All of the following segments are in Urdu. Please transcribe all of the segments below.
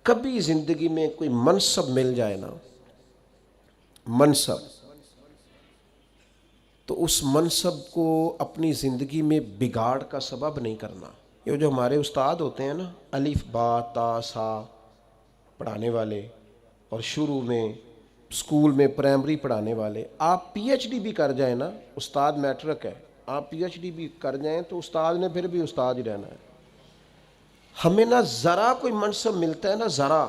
کبھی زندگی میں کوئی منصب مل جائے نا، منصب، تو اس منصب کو اپنی زندگی میں بگاڑ کا سبب نہیں کرنا۔ یہ جو ہمارے استاد ہوتے ہیں نا، الف با تا سا پڑھانے والے، اور شروع میں اسکول میں پرائمری پڑھانے والے، آپ پی ایچ ڈی بھی کر جائیں نا، استاد میٹرک ہے، آپ پی ایچ ڈی بھی کر جائیں تو استاد نے پھر بھی استاد ہی رہنا ہے۔ ہمیں نہ ذرا کوئی منصب ملتا ہے نا ذرا،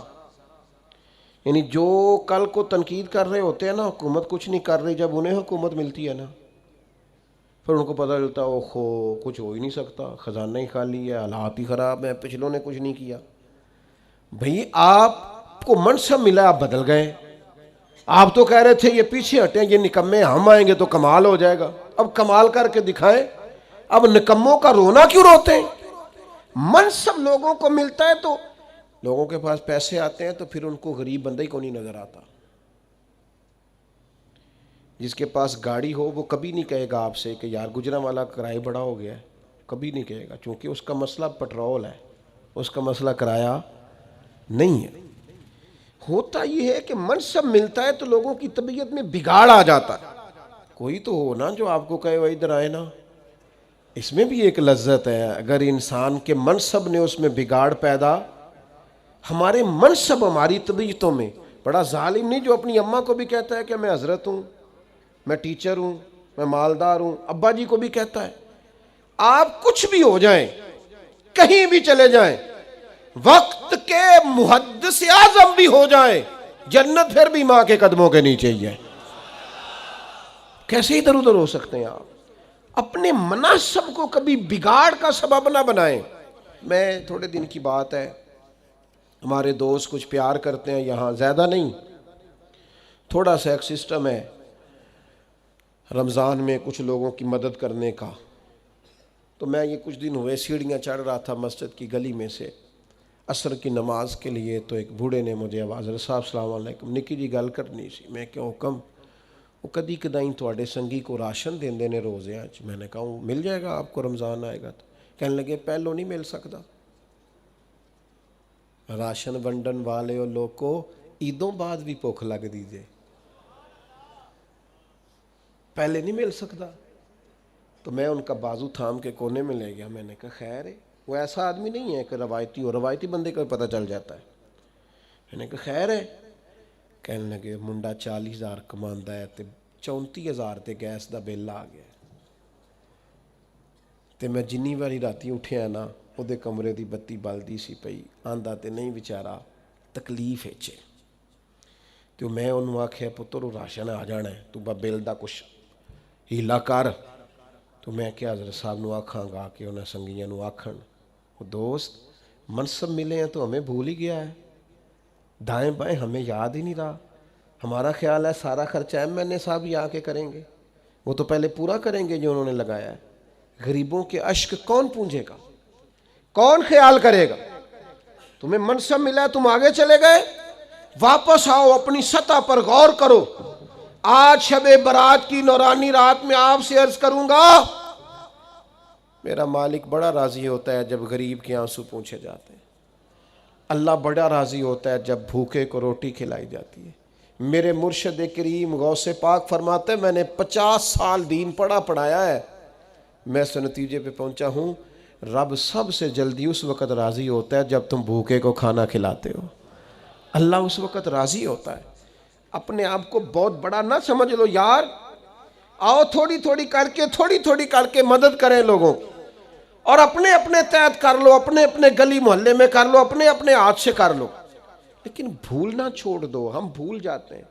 یعنی جو کل کو تنقید کر رہے ہوتے ہیں نا حکومت کچھ نہیں کر رہی، جب انہیں حکومت ملتی ہے نا پھر ان کو پتہ چلتا ہے اوہو کچھ ہو ہی نہیں سکتا، خزانہ ہی خالی ہے، حالات ہی خراب ہیں، پچھلوں نے کچھ نہیں کیا۔ بھئی آپ کو منصب ملا، آپ بدل گئے، آپ تو کہہ رہے تھے یہ پیچھے ہٹیں، یہ نکمے، ہم آئیں گے تو کمال ہو جائے گا، اب کمال کر کے دکھائیں، اب نکموں کا رونا کیوں روتے ہیں؟ منصب لوگوں کو ملتا ہے تو لوگوں کے پاس پیسے آتے ہیں تو پھر ان کو غریب بندہ ہی کو نہیں نظر آتا۔ جس کے پاس گاڑی ہو وہ کبھی نہیں کہے گا آپ سے کہ یار گجرانوالہ کرایہ بڑا ہو گیا ہے، کبھی نہیں کہے گا، چونکہ اس کا مسئلہ پٹرول ہے، اس کا مسئلہ کرایہ نہیں ہے۔ ہوتا یہ ہے کہ منصب ملتا ہے تو لوگوں کی طبیعت میں بگاڑ آ جاتا ہے۔ کوئی تو ہو نا جو آپ کو کہے وہ ادھر آئے نا، اس میں بھی ایک لذت ہے۔ اگر انسان کے منصب نے اس میں بگاڑ پیدا، ہمارے منصب ہماری طبیعتوں میں، بڑا ظالم نہیں جو اپنی اماں کو بھی کہتا ہے کہ میں حضرت ہوں، میں ٹیچر ہوں، میں مالدار ہوں، ابا جی کو بھی کہتا ہے۔ آپ کچھ بھی ہو جائیں، کہیں بھی چلے جائیں، وقت کے محدث اعظم بھی ہو جائیں، جنت پھر بھی ماں کے قدموں کے نیچے ہی ہے۔ کیسے ادھر ادھر ہو سکتے ہیں آپ؟ اپنے مناصب کو کبھی بگاڑ کا سبب نہ بنائیں۔ میں تھوڑے دن کی بات ہے، ہمارے دوست کچھ پیار کرتے ہیں یہاں، زیادہ نہیں، تھوڑا سا ایک سسٹم ہے رمضان میں کچھ لوگوں کی مدد کرنے کا۔ تو میں یہ کچھ دن ہوئے سیڑھیاں چڑھ رہا تھا مسجد کی گلی میں سے عصر کی نماز کے لیے، تو ایک بوڑھے نے مجھے آواز، صاحب السلام علیکم، نکی جی گل کرنی سی۔ میں کیا حکم؟ وہ کدی کدائیں تھوڑے سنگی کو راشن دیندے نے روزے آج۔ میں نے کہا مل جائے گا آپ کو، رمضان آئے گا تو۔ کہنے لگے پہلو نہیں مل سکتا، راشن ونڈن والے اور لوگ کو عیدوں بعد بھی بھوک لگ دیجئے، پہلے نہیں مل سکتا۔ تو میں ان کا بازو تھام کے کونے میں لے گیا، میں نے کہا خیر ہے، وہ ایسا آدمی نہیں ہے کہ روایتی ہو، روایتی بندے کو پتہ چل جاتا ہے۔ میں نے کہا خیر ہے؟ کہنے لگے منڈا 40,000 کماندا ہے تے 34,000 تے گیس دا بل آ گیا تے میں جنی واری راتی اٹھیا نا او دے کمرے دی بتی بلدی سی پئی، آندا تے نہیں بیچارہ تکلیف ہے چے۔ تو میں انہوں آکھیا پتر راشن آ جانا ہے، تو با بل دا کچھ ہیلا کر۔ تو میں کیا حضرت صاحب نو آکھاں گا کہ انہیں سنگیاں نو آکھن، وہ دوست منصب ملے ہیں تو ہمیں بھول ہی گیا ہے، دائیں بائیں ہمیں یاد ہی نہیں رہا۔ ہمارا خیال ہے سارا خرچہ ایم این اے صاحب ہی آ کے کریں گے، وہ تو پہلے پورا کریں گے جو انہوں نے لگایا ہے۔ غریبوں کے اشک کون پونجے گا؟ کون خیال کرے گا؟ تمہیں منصب ملا ہے، تم آگے چلے گئے، واپس آؤ، اپنی سطح پر غور کرو۔ آج شب برات کی نورانی رات میں آپ سے عرض کروں گا، میرا مالک بڑا راضی ہوتا ہے جب غریب کے آنسو پوچھے جاتے ہیں، اللہ بڑا راضی ہوتا ہے جب بھوکے کو روٹی کھلائی جاتی ہے۔ میرے مرشد کریم غوث پاک فرماتے ہیں میں نے 50 سال دین پڑھایا ہے، میں اس نتیجے پہ پہنچا ہوں رب سب سے جلدی اس وقت راضی ہوتا ہے جب تم بھوکے کو کھانا کھلاتے ہو، اللہ اس وقت راضی ہوتا ہے۔ اپنے آپ کو بہت بڑا نہ سمجھ لو یار، آؤ تھوڑی تھوڑی کر کے مدد کریں لوگوں، اور اپنے اپنے تحت کر لو، اپنے اپنے گلی محلے میں کر لو، اپنے اپنے ہاتھ سے کر لو، لیکن بھولنا چھوڑ دو۔ ہم بھول جاتے ہیں،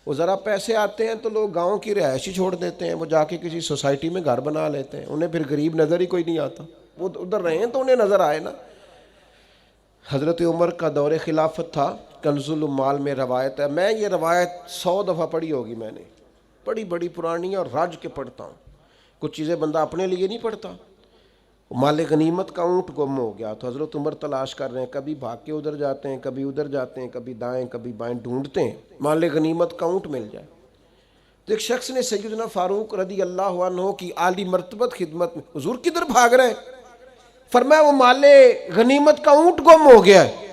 وہ ذرا پیسے آتے ہیں تو لوگ گاؤں کی رہائشی چھوڑ دیتے ہیں، وہ جا کے کسی سوسائٹی میں گھر بنا لیتے ہیں، انہیں پھر غریب نظر ہی کوئی نہیں آتا، وہ ادھر رہے ہیں تو انہیں نظر آئے نا۔ حضرت عمر کا دور خلافت تھا، کنز العمال میں روایت ہے، میں یہ روایت 100 دفعہ پڑھی ہوگی، میں نے بڑی پرانی اور راج کے پڑھتا ہوں، کچھ چیزیں بندہ اپنے لیے نہیں پڑھتا۔ مال غنیمت کا اونٹ گم ہو گیا تو حضرت عمر تلاش کر رہے ہیں، کبھی بھاگ کے ادھر جاتے ہیں، کبھی ادھر جاتے ہیں، کبھی دائیں کبھی بائیں، ڈھونڈتے ہیں مال غنیمت کا اونٹ مل جائے۔ تو ایک شخص نے سیدنا فاروق رضی اللہ عنہ کی عالی مرتبت خدمت میں، حضور کدھر بھاگ رہے ہیں؟ فرمایا وہ مال غنیمت کا اونٹ گم ہو گیا ہے۔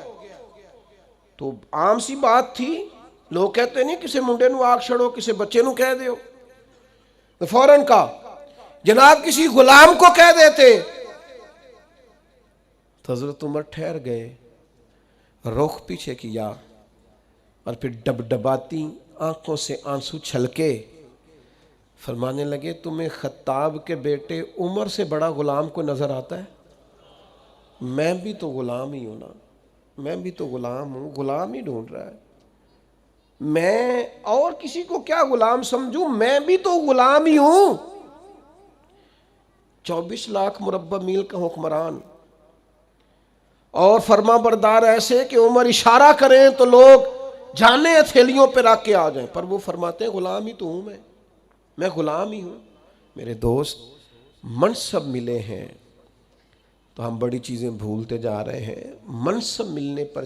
تو عام سی بات تھی، لوگ کہتے نہیں کسی منڈے نو آگ چھڑو، کسی بچے نو کہہ دیو، تو فوراً کہا جناب کسی غلام کو کہہ دیتے. تو حضرت عمر ٹھہر گئے، رخ پیچھے کیا اور پھر ڈبڈباتی آنکھوں سے آنسو چھلکے فرمانے لگے تمہیں خطاب کے بیٹے عمر سے بڑا غلام کو نظر آتا ہے؟ میں بھی تو غلام ہی ہوں نا، میں بھی تو غلام ہوں، غلام ہی ڈھونڈ رہا ہے. میں اور کسی کو کیا غلام سمجھوں، میں بھی تو غلام ہی ہوں. 24 لاکھ مربع میل کا حکمران اور فرما بردار ایسے کہ عمر اشارہ کریں تو لوگ جانے ہتھیلیوں پہ رکھ کے آ جائیں، پر وہ فرماتے ہیں غلام ہی تو ہوں، میں غلام ہی ہوں. میرے دوست، منصب ملے ہیں تو ہم بڑی چیزیں بھولتے جا رہے ہیں. منصب ملنے پر